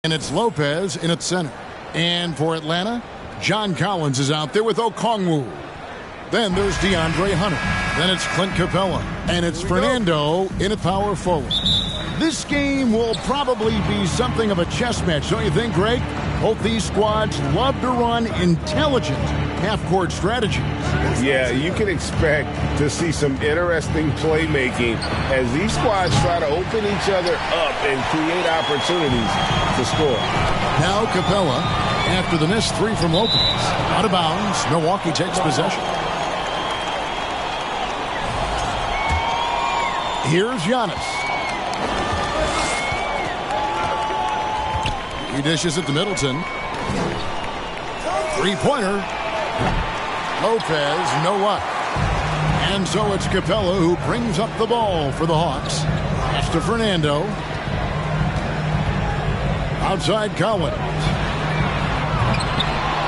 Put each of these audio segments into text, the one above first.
And it's Lopez in at center. And for Atlanta, John Collins is out there with Okongwu. Then there's DeAndre Hunter. Then it's Clint Capella. And it's Fernando in at power forward. This game will probably be something of a chess match, don't you think, Greg? Both these squads love to run intelligent half-court strategies. Yeah, you can expect to see some interesting playmaking as these squads try to open each other up and create opportunities to score. Now Capella, after the missed three from Lopez. Out of bounds, Milwaukee takes possession. Here's Giannis. He dishes it to Middleton. Three-pointer. Lopez, no luck. And so it's Capella who brings up the ball for the Hawks. Pass to Fernando. Outside Collins.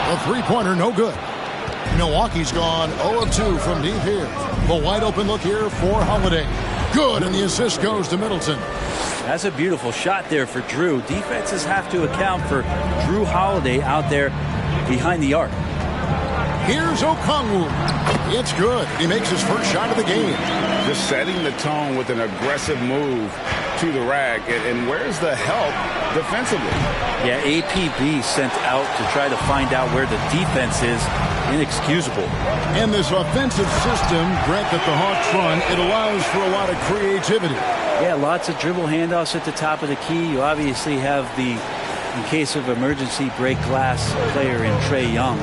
The three-pointer, no good. Milwaukee's gone 0 of 2 from deep here. The wide open look here for Holiday. Good, and the assist goes to Middleton. That's a beautiful shot there for Drew. Defenses have to account for Drew Holiday out there behind the arc. Here's Okongwu. It's good. He makes his first shot of the game. Just setting the tone with an aggressive move to the rack. And where's the help defensively? Yeah, APB sent out to try to find out where the defense is. Inexcusable. And this offensive system, Brent, that the Hawks run, it allows for a lot of creativity. Yeah, lots of dribble handoffs at the top of the key. You obviously have the, in case of emergency, break glass player in Trae Young.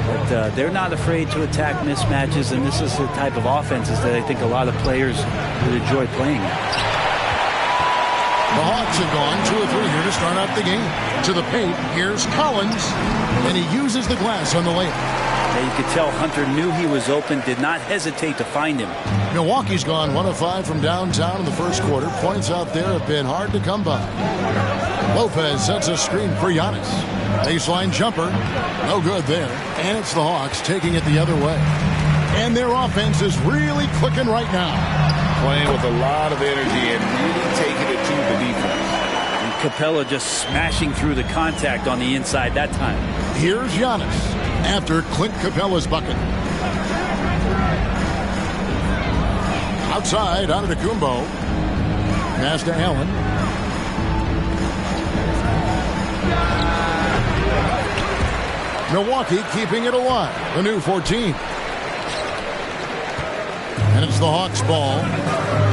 But they're not afraid to attack mismatches, and this is the type of offenses that I think a lot of players would enjoy playing. The Hawks have gone 2 of 3 here to start out the game. To the paint, here's Collins, and he uses the glass on the layup. Yeah, you could tell Hunter knew he was open, did not hesitate to find him. Milwaukee's gone 1 of 5 from downtown in the first quarter. Points out there have been hard to come by. Lopez sets a screen for Giannis. Baseline jumper. No good there. And it's the Hawks taking it the other way. And their offense is really clicking right now. Playing with a lot of energy and really taking it to the defense. And Capella just smashing through the contact on the inside that time. Here's Giannis after Clint Capella's bucket. Outside, Antetokounmpo. Pass to Allen. Milwaukee keeping it alive. The new 14. And it's the Hawks' ball.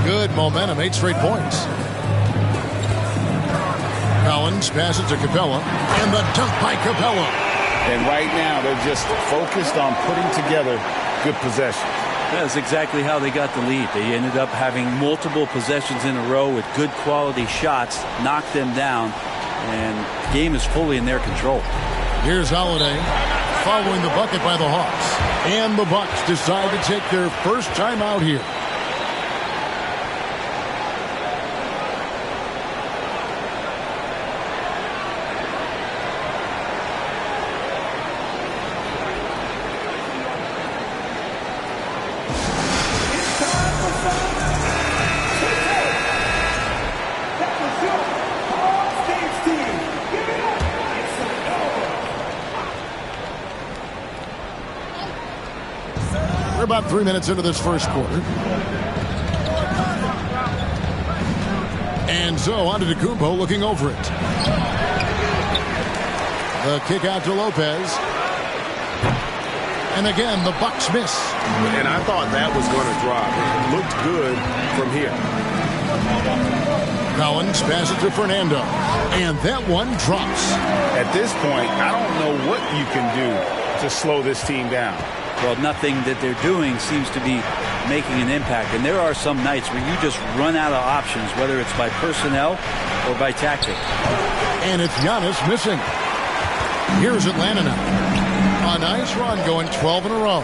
Good momentum, 8 straight points. Collins passes to Capella. And the dunk by Capella. And right now, they're just focused on putting together good possessions. That's exactly how they got the lead. They ended up having multiple possessions in a row with good quality shots, knocked them down, and the game is fully in their control. Here's Holiday following the bucket by the Hawks. And the Bucks decide to take their first time out here. We're about 3 minutes into this first quarter. And so Antetokounmpo looking over it. The kick out to Lopez. And again, the Bucks miss. And I thought that was going to drop. It looked good from here. Collins passes to Fernando. And that one drops. At this point, I don't know what you can do to slow this team down. Well, nothing that they're doing seems to be making an impact. And there are some nights where you just run out of options, whether it's by personnel or by tactic. And it's Giannis missing. Here's Atlanta now. A nice run going 12 in a row.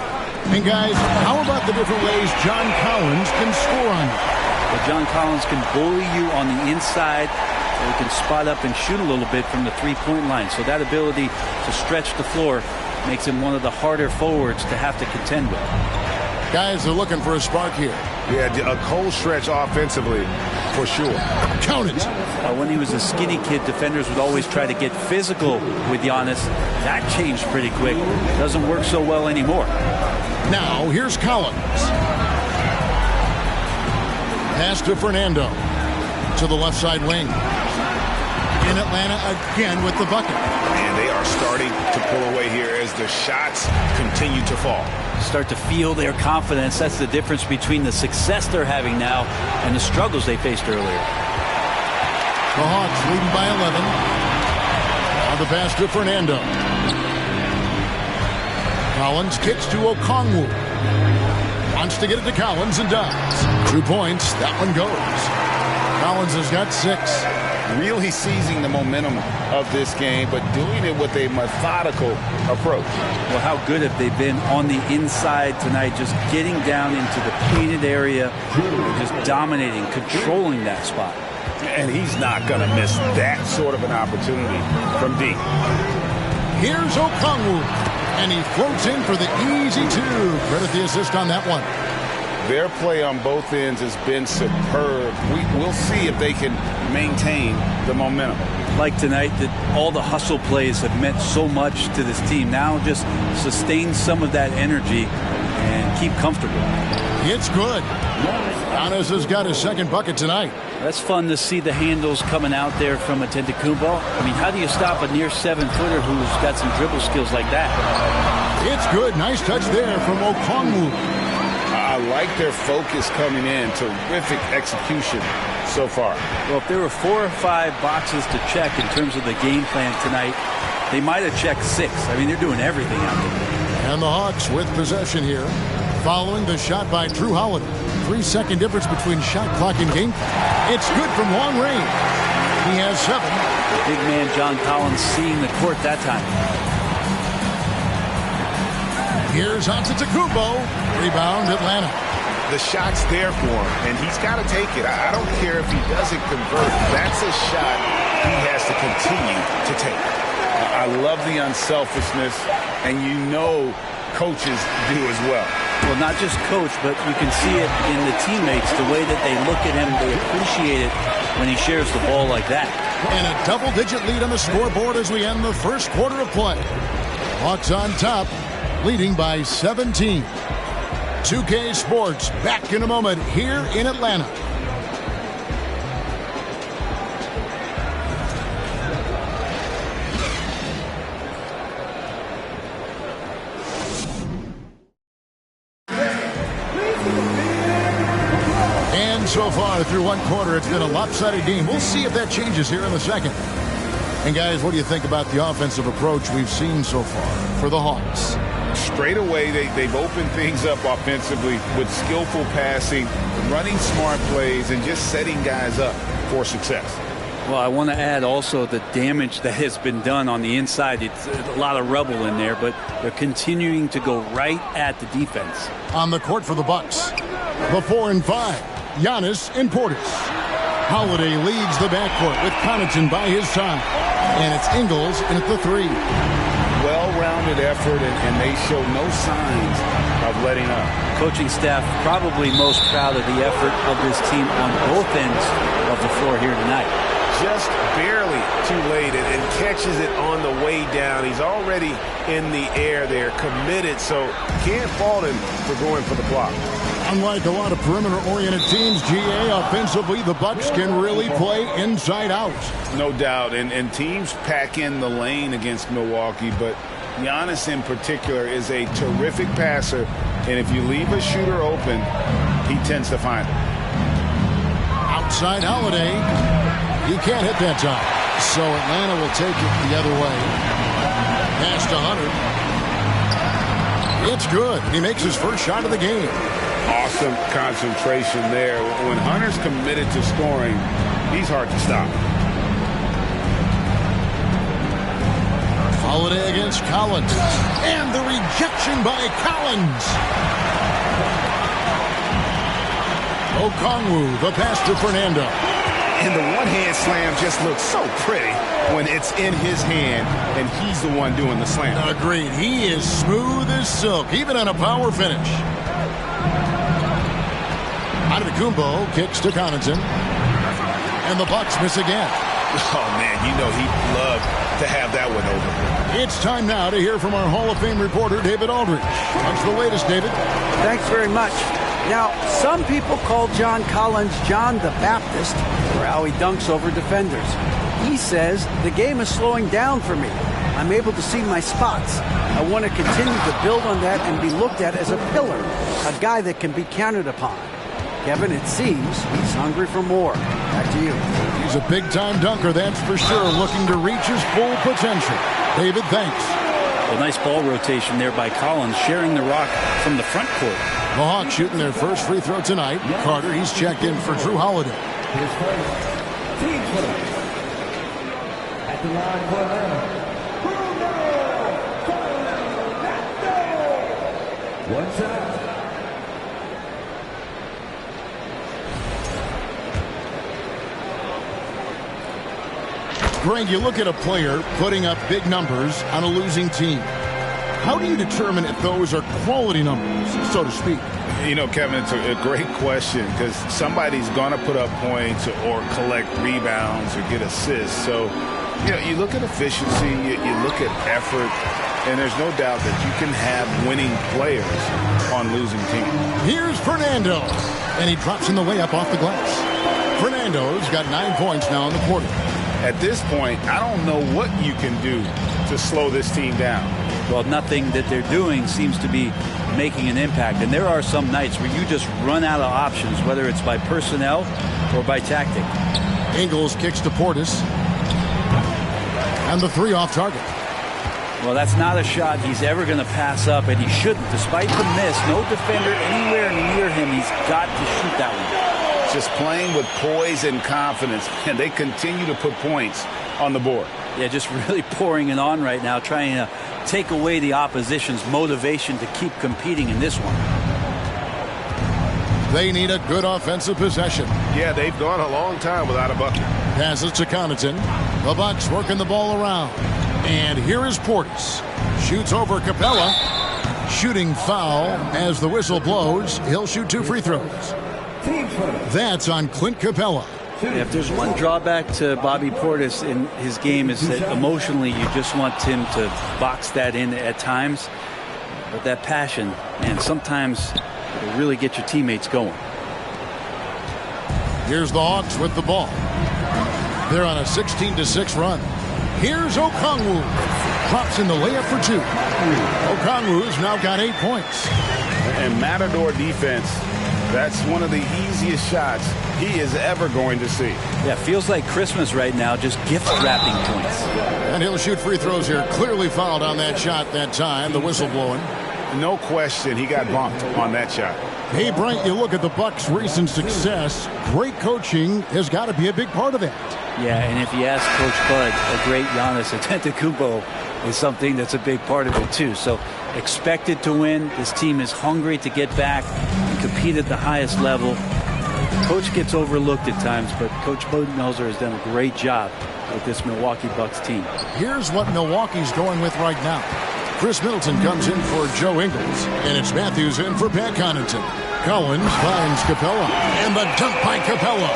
And guys, how about the different ways John Collins can score on you? Well, John Collins can bully you on the inside, or he can spot up and shoot a little bit from the three-point line. So that ability to stretch the floor makes him one of the harder forwards to have to contend with. Guys are looking for a spark here. Yeah, a cold stretch offensively, for sure. Count it. When he was a skinny kid, defenders would always try to get physical with Giannis. That changed pretty quick. Doesn't work so well anymore. Now, here's Collins. Pass to Fernando. To the left side wing. In Atlanta again with the bucket. And they are starting to pull away here as the shots continue to fall. Start to feel their confidence. That's the difference between the success they're having now and the struggles they faced earlier. The Hawks leading by 11. On the pass to Fernando. Collins kicks to Okongwu. Wants to get it to Collins and does. 2 points. That one goes. Collins has got 6. Really seizing the momentum of this game, but doing it with a methodical approach. Well, how good have they been on the inside tonight, just getting down into the painted area, just dominating, controlling that spot. And he's not going to miss that sort of an opportunity from deep. Here's Okongwu, and he floats in for the easy 2. Credit the assist on that one. Their play on both ends has been superb. We'll see if they can maintain the momentum. Like tonight, that all the hustle plays have meant so much to this team. Now just sustain some of that energy and keep comfortable. It's good. Giannis has got his second bucket tonight. That's fun to see the handles coming out there from Antetokounmpo. I mean, how do you stop a near 7-footer who's got some dribble skills like that? It's good. Nice touch there from Okongwu. I like their focus coming in. Terrific execution so far. Well, if there were 4 or 5 boxes to check in terms of the game plan tonight, they might have checked 6. I mean, they're doing everything out there. And the Hawks with possession here. Following the shot by Drew Holiday. 3-second difference between shot clock and game clock. It's good from long range. He has 7. The big man John Collins seeing the court that time. Here's Antetokounmpo. Rebound Atlanta. The shot's there for him, and he's got to take it. I don't care if he doesn't convert. That's a shot he has to continue to take. I love the unselfishness, and you know coaches do as well. Well, not just coach, but you can see it in the teammates, the way that they look at him. They appreciate it when he shares the ball like that. And a double-digit lead on the scoreboard as we end the first quarter of play. Hawks on top, leading by 17. 2K Sports back in a moment here in Atlanta. And so far through one quarter, it's been a lopsided game. We'll see if that changes here in the second. And guys, what do you think about the offensive approach we've seen so far for the Hawks? Straight away, they've opened things up offensively with skillful passing, running smart plays, and just setting guys up for success. Well, I want to add also the damage that has been done on the inside. It's a lot of rubble in there, but they're continuing to go right at the defense. On the court for the Bucks, the 4 and 5, Giannis and Portis. Holiday leads the backcourt with Connaughton by his side, and it's Ingles in at the 3. Well-rounded effort, and they show no signs of letting up. Coaching staff probably most proud of the effort of this team on both ends of the floor here tonight. Just barely too late and catches it on the way down. He's already in the air there, committed, so can't fault him for going for the block. Unlike a lot of perimeter-oriented teams, GA, offensively, the Bucks can really play inside out. No doubt, and teams pack in the lane against Milwaukee, but Giannis in particular is a terrific passer, and if you leave a shooter open, he tends to find it. Outside Holiday. He can't hit that time. So Atlanta will take it the other way. Pass to Hunter. It's good. He makes his first shot of the game. Awesome concentration there. When Hunter's committed to scoring, he's hard to stop. Holiday against Collins. And the rejection by Collins. Okongwu, the pass to Fernando. And the one-hand slam just looks so pretty when it's in his hand and he's the one doing the slam. Agreed. He is smooth as silk, even on a power finish. Antetokounmpo kicks to Connaughton. And the Bucks miss again. Oh, man, you know he'd love to have that one over. It's time now to hear from our Hall of Fame reporter, David Aldridge. What's the latest, David? Thanks very much. Now, some people call John Collins John the Baptist for how he dunks over defenders. He says, the game is slowing down for me. I'm able to see my spots. I want to continue to build on that and be looked at as a pillar, a guy that can be counted upon. Kevin, it seems he's hungry for more. Back to you. He's a big-time dunker, that's for sure, looking to reach his full potential. David, thanks. A nice ball rotation there by Collins, sharing the rock from the front court. The Hawks shooting their first free throw tonight. Carter, he's checked in for Drew Holiday. His first team foul. At the line for Atlanta. One shot. Greg, you look at a player putting up big numbers on a losing team. How do you determine if those are quality numbers, so to speak? You know, Kevin, it's a great question because somebody's going to put up points or collect rebounds or get assists. So, you know, you look at efficiency, you look at effort, and there's no doubt that you can have winning players on losing teams. Here's Fernando, and he drops in the layup off the glass. Fernando's got 9 points now in the quarter. At this point, I don't know what you can do to slow this team down. Well, nothing that they're doing seems to be making an impact. And there are some nights where you just run out of options, whether it's by personnel or by tactic. Ingles kicks to Portis. And the three off target. Well, that's not a shot he's ever going to pass up, and he shouldn't. Despite the miss, no defender anywhere near him. He's got to shoot that one. Just playing with poise and confidence, and they continue to put points on the board. Yeah, just really pouring it on right now, trying to take away the opposition's motivation to keep competing in this one. They need a good offensive possession. Yeah, they've gone a long time without a bucket. Passes to Connaughton. The Bucks working the ball around. And here is Portis. Shoots over Capella. Shooting foul as the whistle blows. He'll shoot 2 free throws. That's on Clint Capella. If there's one drawback to Bobby Portis in his game is that emotionally you just want him to box that in at times. But that passion, and sometimes it'll really get your teammates going. Here's the Hawks with the ball. They're on a 16-6 run. Here's Okongwu. Drops in the layup for 2. Okongwu's now got 8 points. And Matador defense, that's one of the easiest shots he is ever going to see. Yeah, feels like Christmas right now, just gift wrapping points. And he'll shoot free throws here. Clearly fouled on that shot that time. The whistle blowing. No question he got bumped on that shot. Hey, Brent, you look at the Bucks' recent success. Great coaching has got to be a big part of that. Yeah, and if you ask Coach Bud, a great Giannis Antetokounmpo is something that's a big part of it too. So expected to win. This team is hungry to get back and compete at the highest level. Coach gets overlooked at times, but Coach Budenholzer has done a great job with this Milwaukee Bucks team. Here's what Milwaukee's going with right now. Chris Middleton comes in for Joe Ingles, and it's Matthews in for Pat Connaughton. Collins finds Capella, and the dunk by Capella.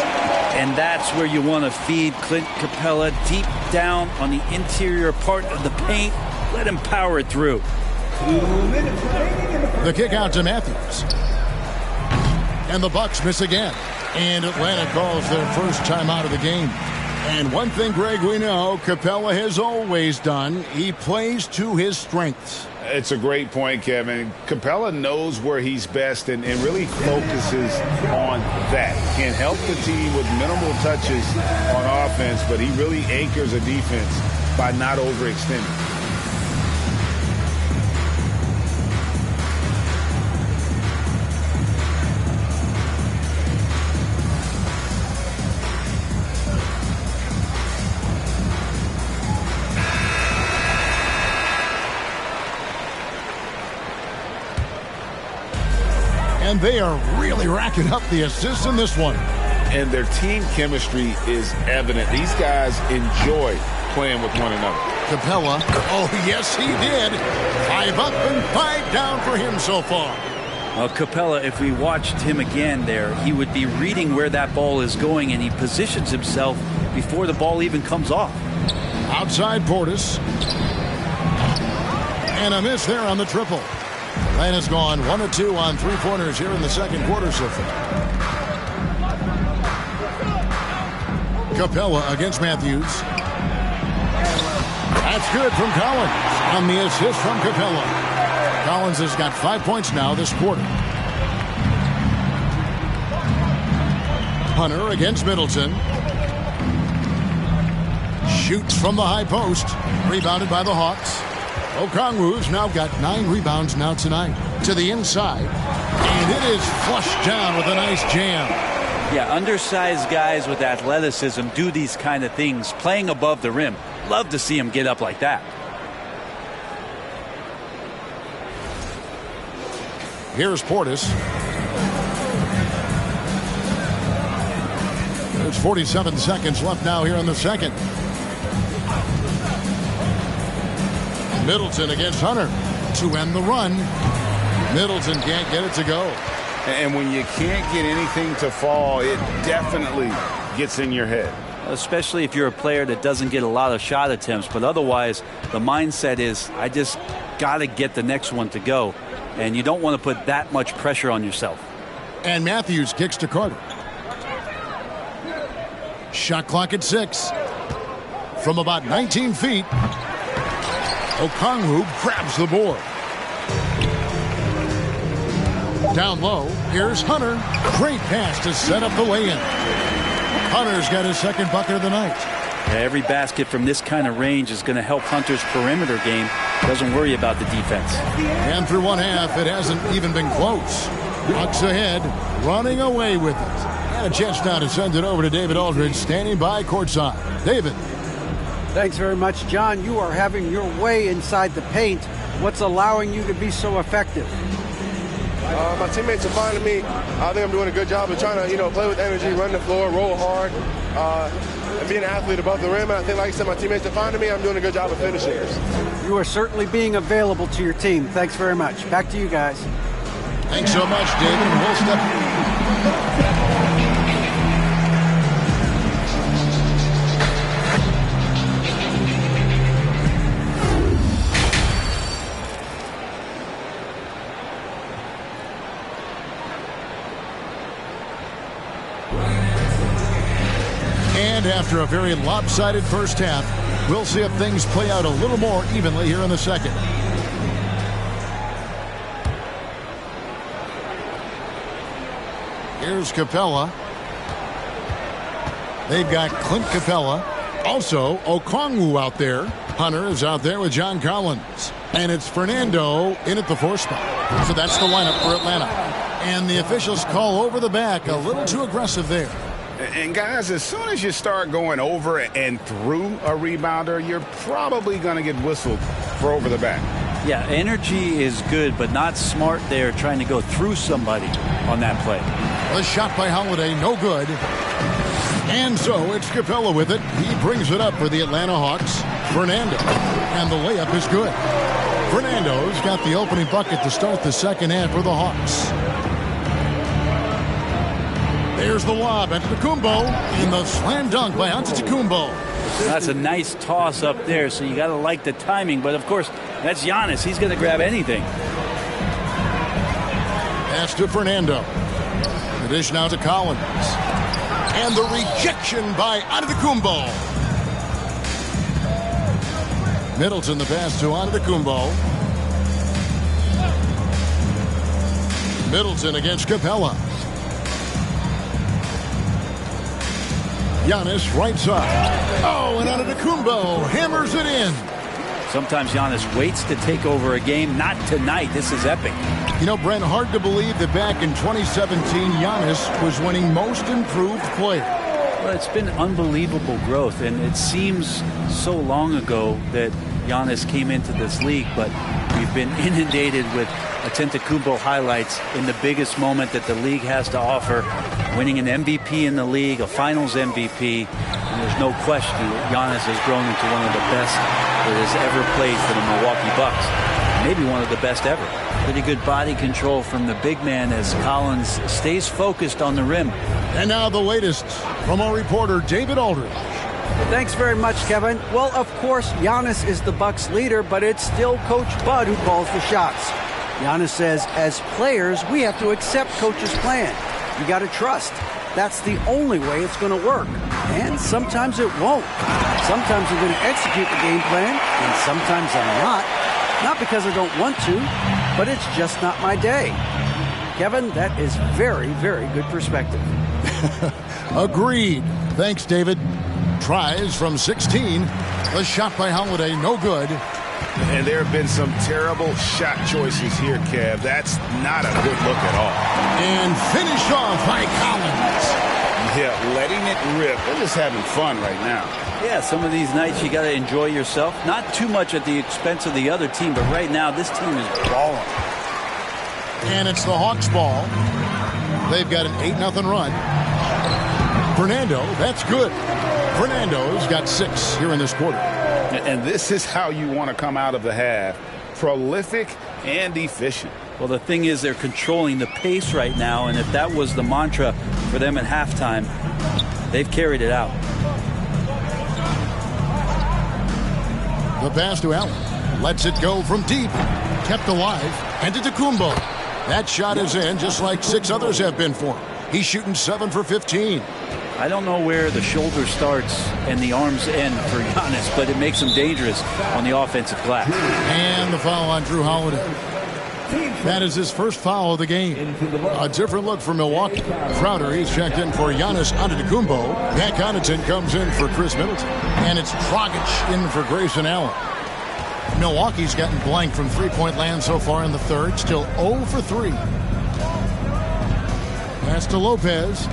And that's where you want to feed Clint Capella, deep down on the interior part of the paint. Let him power it through. The kick out to Matthews. And the Bucks miss again. And Atlanta calls their first time out of the game. And one thing, Greg, we know Capella has always done. He plays to his strengths. It's a great point, Kevin. Capella knows where he's best and really focuses on that. Can help the team with minimal touches on offense, but he really anchors a defense by not overextending. And they are really racking up the assists in this one. And their team chemistry is evident. These guys enjoy playing with one another. Capella, oh yes he did. 5 up and 5 down for him so far. Capella, if we watched him again there, he would be reading where that ball is going, and he positions himself before the ball even comes off. Outside Portis. And a miss there on the triple. Atlanta's gone 1 of 2 on three-pointers here in the second quarter so far. Capella against Matthews. That's good from Collins on the assist from Capella. Collins has got 5 points now this quarter. Hunter against Middleton. Shoots from the high post. Rebounded by the Hawks. Okongwu's now got 9 rebounds now tonight. To the inside. And it is flushed down with a nice jam. Yeah, undersized guys with athleticism do these kind of things, playing above the rim. Love to see him get up like that. Here's Portis. There's 47 seconds left now here in the second. Middleton against Hunter to end the run. Middleton can't get it to go. And when you can't get anything to fall, it definitely gets in your head. Especially if you're a player that doesn't get a lot of shot attempts. But otherwise, the mindset is, I just got to get the next one to go. And you don't want to put that much pressure on yourself. And Matthews kicks to Carter. Shot clock at 6. From about 19 feet, Okongwu grabs the board. Down low, here's Hunter. Great pass to set up the lay-in. Hunter's got his second bucket of the night. Yeah, every basket from this kind of range is going to help Hunter's perimeter game. Doesn't worry about the defense. And through one half, it hasn't even been close. Bucks ahead, running away with it. And a chance now to send it over to David Aldridge, standing by courtside. David. Thanks very much, John. You are having your way inside the paint. What's allowing you to be so effective? My teammates are finding me. I think I'm doing a good job of trying to, play with energy, run the floor, roll hard, and be an athlete above the rim. And I think, like I said, my teammates are finding me. I'm doing a good job of finishing. You are certainly being available to your team. Thanks very much. Back to you guys. Thanks so much, David. And we'll step. And after a very lopsided first half, we'll see if things play out a little more evenly here in the second. Here's Capella. They've got Clint Capella. Also, Okongwu out there. Hunter is out there with John Collins. And it's Fernando in at the 4 spot. So that's the lineup for Atlanta. And the officials call over the back. A little too aggressive there. And guys, as soon as you start going over and through a rebounder, you're probably going to get whistled for over the back. Yeah, energy is good, but not smart there trying to go through somebody on that play. The shot by Holiday, no good. And so it's Capella with it. He brings it up for the Atlanta Hawks. Fernando. And the layup is good. Fernando's got the opening bucket to start the second half for the Hawks. There's the lob, Antetokounmpo, and the slam dunk by Antetokounmpo. That's a nice toss up there, so you got to like the timing. But, of course, that's Giannis. He's going to grab anything. Pass to Fernando. The dish now to Collins. And the rejection by Antetokounmpo. Middleton, the pass to Antetokounmpo. Middleton against Capella. Giannis right side. Oh, and Antetokounmpo hammers it in. Sometimes Giannis waits to take over a game. Not tonight. This is epic. You know, Brent, hard to believe that back in 2017, Giannis was winning Most Improved Player. Well, it's been unbelievable growth, and it seems so long ago that Giannis came into this league, but we've been inundated with Antetokounmpo highlights in the biggest moment that the league has to offer, winning an MVP in the league, a Finals MVP, and there's no question that Giannis has grown into one of the best that has ever played for the Milwaukee Bucks. maybe one of the best ever. Pretty good body control from the big man as Collins stays focused on the rim. And now the latest from our reporter, David Aldridge. Thanks very much, Kevin. Well, of course, Giannis is the Bucks leader, but it's still Coach Bud who calls the shots. Giannis says, as players, we have to accept Coach's plan. You got to trust. That's the only way it's going to work. And sometimes it won't. Sometimes I'm going to execute the game plan, and sometimes I'm not. Not because I don't want to, but it's just not my day. Kevin, that is very, very good perspective. Agreed. Thanks, David. Tries from 16. The shot by Holiday, no good. And there have been some terrible shot choices here, Kev. That's not a good look at all. And finished off by Collins. Yeah, letting it rip. They're just having fun right now. Yeah, some of these nights you got to enjoy yourself. Not too much at the expense of the other team, but right now this team is balling. And it's the Hawks ball. They've got an 8-0 run. Fernando, that's good. Fernando's got 6 here in this quarter. And this is how you want to come out of the half. Prolific and efficient. Well, the thing is they're controlling the pace right now, and if that was the mantra for them at halftime, they've carried it out. The pass to Allen. Lets it go from deep. Kept alive. And to Tacumbo. That shot is in just like 6 others have been for him. He's shooting 7 for 15. I don't know where the shoulder starts and the arms end for Giannis, but it makes him dangerous on the offensive glass. And the foul on Drew Holiday. That is his first foul of the game. A different look for Milwaukee. Crowder, he's checked in for Giannis Antetokounmpo. Pat Connaughton comes in for Chris Middleton. And it's Dragic in for Grayson Allen. Milwaukee's gotten blank from three-point land so far in the third. Still 0 for 3. Pass to Lopez.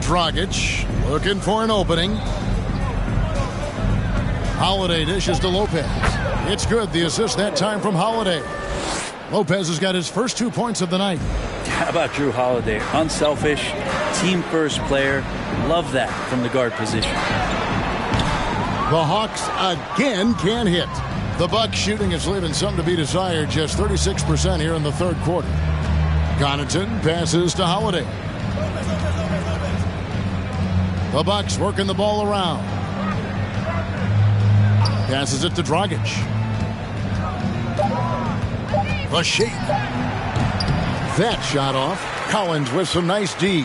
Dragic looking for an opening. Holiday dishes to Lopez. It's good. The assist that time from Holiday. Lopez has got his first 2 points of the night. How about Drew Holiday? Unselfish, team-first player. Love that from the guard position. The Hawks again can't hit. The Bucks shooting is leaving something to be desired. Just 36% here in the third quarter. Connaughton passes to Holiday. The Bucks working the ball around. Passes it to Dragic. The shake. That shot off. Collins with some nice D.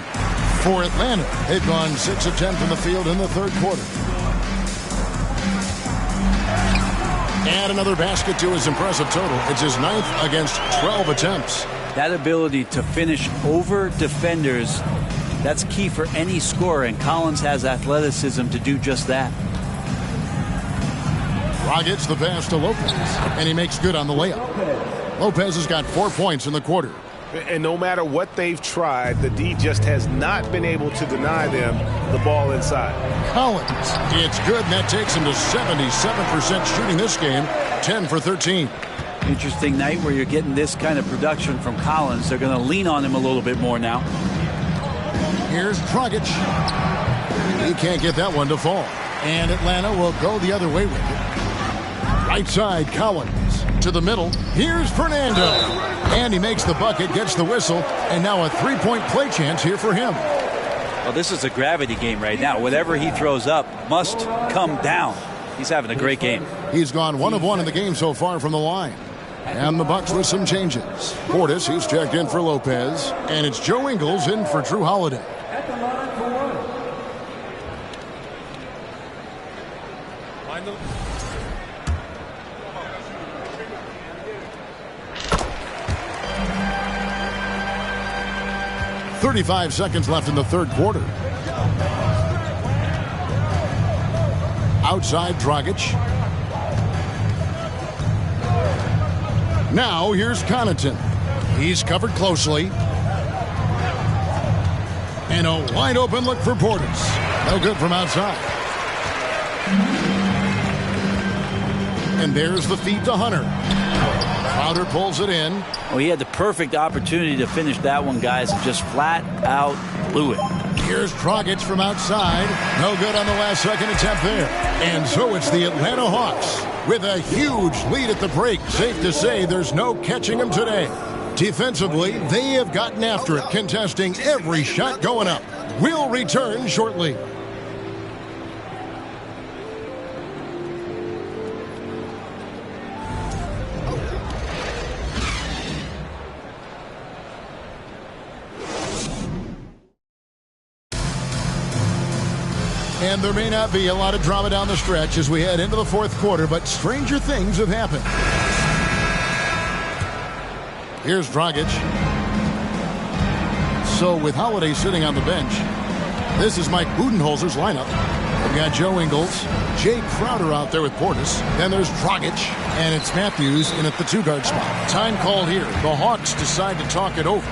For Atlanta, they've gone 6 of 10 from the field in the third quarter. And another basket to his impressive total. It's his 9th against 12 attempts. That ability to finish over defenders, that's key for any scorer, and Collins has athleticism to do just that. Dragic the pass to Lopez, and he makes good on the layup. Lopez has got 4 points in the quarter. And no matter what they've tried, the D just has not been able to deny them the ball inside. Collins, it's good, and that takes him to 77% shooting this game, 10 for 13. Interesting night where you're getting this kind of production from Collins. They're going to lean on him a little bit more now. Here's Dragic. He can't get that one to fall. And Atlanta will go the other way with it. Right side, Collins. To the middle. Here's Fernando. And he makes the bucket, gets the whistle, and now a three-point play chance here for him. Well, this is a gravity game right now. Whatever he throws up must come down. He's having a great game. He's gone 1 of 1 in the game so far from the line. And the Bucks with some changes. Portis, he's checked in for Lopez. And it's Joe Ingles in for Drew Holiday. At the line for one. 35 seconds left in the third quarter. Outside Dragic. Now here's Connaughton. He's covered closely. And a wide open look for Portis. No good from outside. And there's the feed to Hunter. Crowder pulls it in. Well, he had the perfect opportunity to finish that one, guys, and just flat out blew it. Here's Dragic from outside. No good on the last second attempt there. And so it's the Atlanta Hawks with a huge lead at the break. Safe to say there's no catching them today. Defensively, they have gotten after it, contesting every shot going up. We'll return shortly. And there may not be a lot of drama down the stretch as we head into the fourth quarter, but stranger things have happened. Here's Dragic. So with Holiday sitting on the bench, this is Mike Budenholzer's lineup. We've got Joe Ingles, Jay Crowder out there with Portis. Then there's Dragic, and it's Matthews in at the two-guard spot. Time called here. The Hawks decide to talk it over.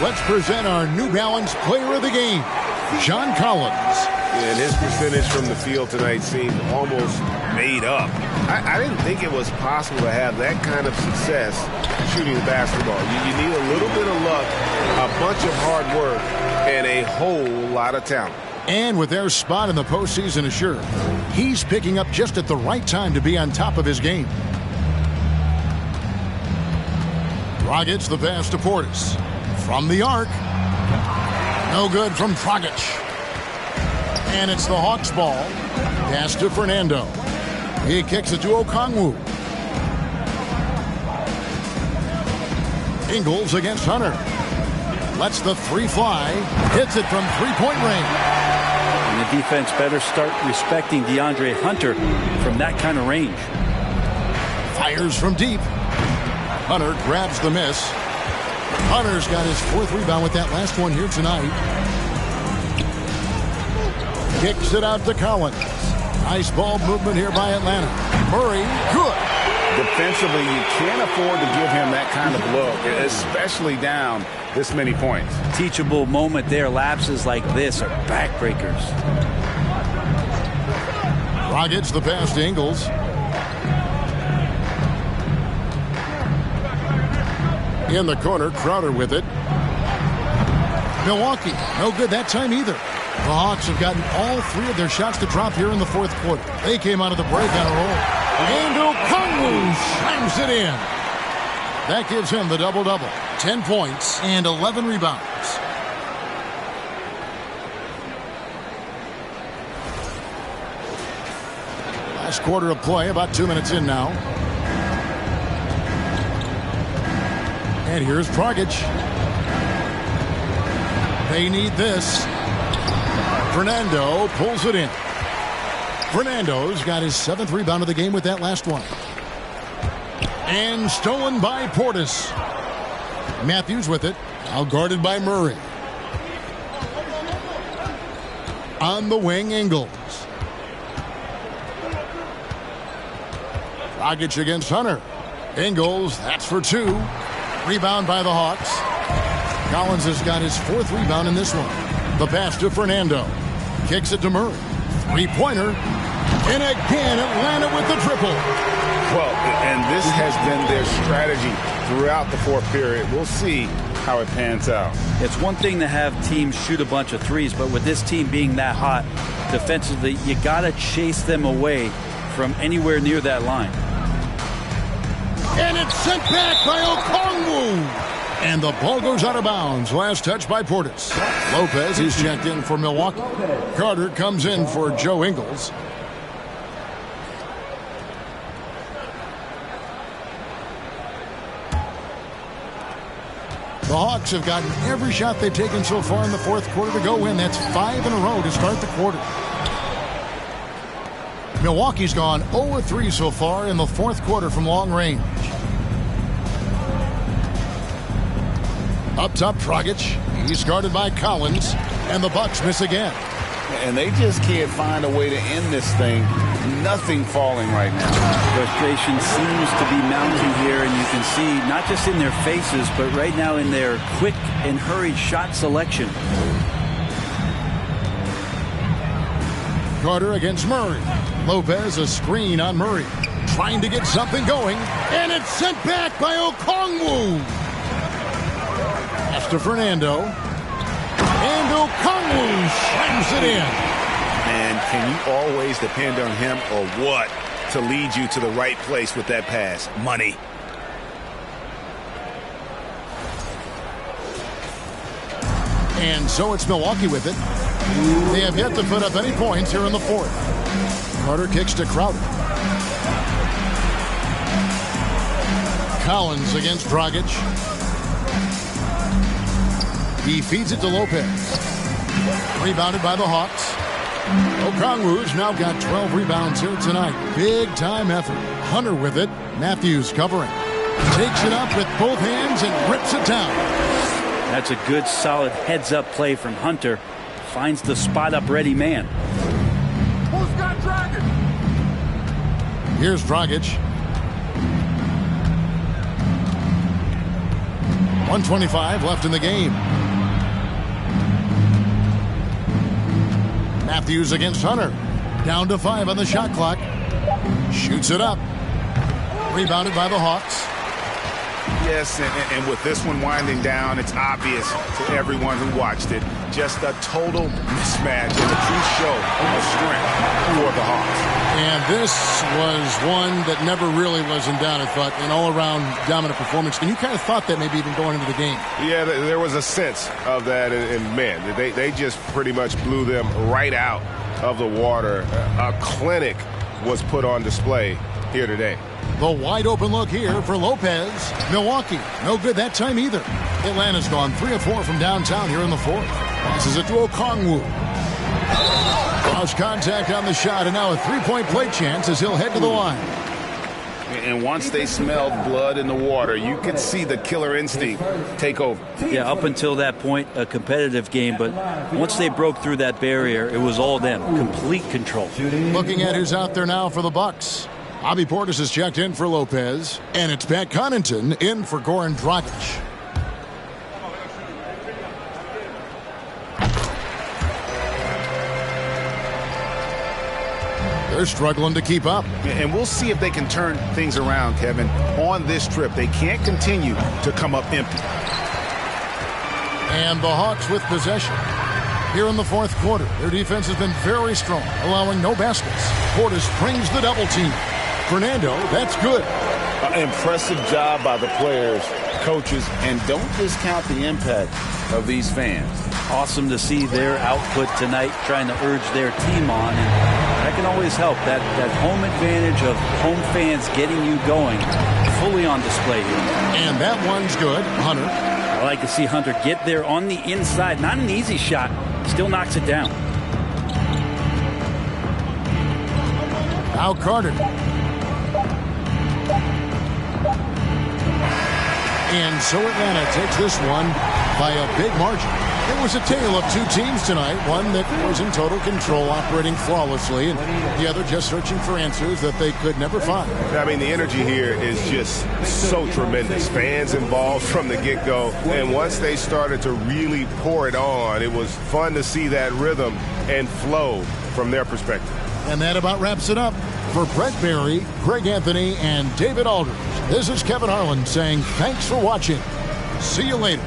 Let's present our New Balance Player of the Game, John Collins. And his percentage from the field tonight seemed almost made up. I didn't think it was possible to have that kind of success shooting the basketball. You need a little bit of luck, a bunch of hard work, and a whole lot of talent. And with their spot in the postseason assured, he's picking up just at the right time to be on top of his game. Dragic the pass to Portis. From the arc. No good from Dragic. And it's the Hawks ball. Pass to Fernando. He kicks it to Okongwu. Ingles against Hunter. Lets the three fly. Hits it from three-point range. And the defense better start respecting DeAndre Hunter from that kind of range. Fires from deep. Hunter grabs the miss. Hunter's got his fourth rebound with that last one here tonight. Kicks it out to Collins. Nice ball movement here by Atlanta. Murray, good. Defensively, you can't afford to give him that kind of look, especially down this many points. Teachable moment there. Lapses like this are backbreakers. Dragic the pass to Ingles. In the corner, Crowder with it. Milwaukee, no good that time either. The Hawks have gotten all three of their shots to drop here in the fourth quarter. They came out of the break on a roll. And Okongwu slams it in. That gives him the double-double. 10 points and 11 rebounds. Last quarter of play, about 2 minutes in now. And here's Dragic. They need this. Fernando pulls it in. Fernando's got his 7th rebound of the game with that last one. And stolen by Portis. Matthews with it. Now guarded by Murray. On the wing, Ingles. Dragic against Hunter. Ingles, that's for 2. Rebound by the Hawks. Collins has got his 4th rebound in this one. The pass to Fernando. Kicks it to Murray. Three-pointer. And again, Atlanta with the triple. Well, and this has been their strategy throughout the fourth period. We'll see how it pans out. It's one thing to have teams shoot a bunch of threes, but with this team being that hot defensively, you got to chase them away from anywhere near that line. And it's sent back by Okongwu. And the ball goes out of bounds. Last touch by Portis. Lopez is checked in for Milwaukee. Carter comes in for Joe Ingles. The Hawks have gotten every shot they've taken so far in the fourth quarter to go in. That's 5 in a row to start the quarter. Milwaukee's gone 0-3 so far in the fourth quarter from long range. Up top, Dragic. He's guarded by Collins, and the Bucks miss again. And they just can't find a way to end this thing. Nothing falling right now. Frustration seems to be mounting here, and you can see not just in their faces, but right now in their quick and hurried shot selection. Carter against Murray. Lopez a screen on Murray. Trying to get something going, and it's sent back by Okongwu. Pass to Fernando. And Okongwu slams it in. And can you always depend on him or what to lead you to the right place with that pass? Money. And so it's Milwaukee with it. They have yet to put up any points here in the fourth. Carter kicks to Crowder. Collins against Dragic. He feeds it to Lopez. Rebounded by the Hawks. Okongwu's now got 12 rebounds here tonight. Big time effort. Hunter with it. Matthews covering. Takes it up with both hands and rips it down. That's a good, solid heads-up play from Hunter. Finds the spot-up ready man. Who's got Dragic? Here's Dragic. 1:25 left in the game. Matthews against Hunter. Down to 5 on the shot clock. Shoots it up. Rebounded by the Hawks. Yes, and with this one winding down, it's obvious to everyone who watched it. Just a total mismatch and a true show of strength for the Hawks. And this was one that never really was in doubt, I thought, an all-around dominant performance. And you kind of thought that maybe even going into the game. Yeah, there was a sense of that, and man, they just pretty much blew them right out of the water. A clinic was put on display here today. The wide open look here for Lopez. Milwaukee, no good that time either. Atlanta's gone 3 of 4 from downtown here in the fourth. Passes it to Okongwu. Lost contact on the shot, and now a three-point play chance as he'll head to the line. And once they smelled blood in the water, you could see the killer instinct take over. Yeah, up until that point, a competitive game, but once they broke through that barrier, it was all them. Complete control. Looking at who's out there now for the Bucks. Bobby Portis is checked in for Lopez, and it's Pat Connaughton in for Goran Dragic. They're struggling to keep up. And we'll see if they can turn things around, Kevin. On this trip, they can't continue to come up empty. And the Hawks with possession. Here in the fourth quarter, their defense has been very strong, allowing no baskets. Portis brings the double team. Fernando, that's good. Impressive job by the players, coaches, and don't discount the impact of these fans. Awesome to see their output tonight, trying to urge their team on, and that can always help. That home advantage of home fans getting you going, fully on display here. And that one's good. Hunter. I like to see Hunter get there on the inside. Not an easy shot. Still knocks it down. Now Carter. And so Atlanta takes this one by a big margin. It was a tale of two teams tonight, one that was in total control, operating flawlessly, and the other just searching for answers that they could never find. I mean, the energy here is just so tremendous. Fans involved from the get-go, and once they started to really pour it on, it was fun to see that rhythm and flow from their perspective. And that about wraps it up. For Brett Barry, Greg Anthony, and David Aldridge, this is Kevin Harlan saying thanks for watching. See you later.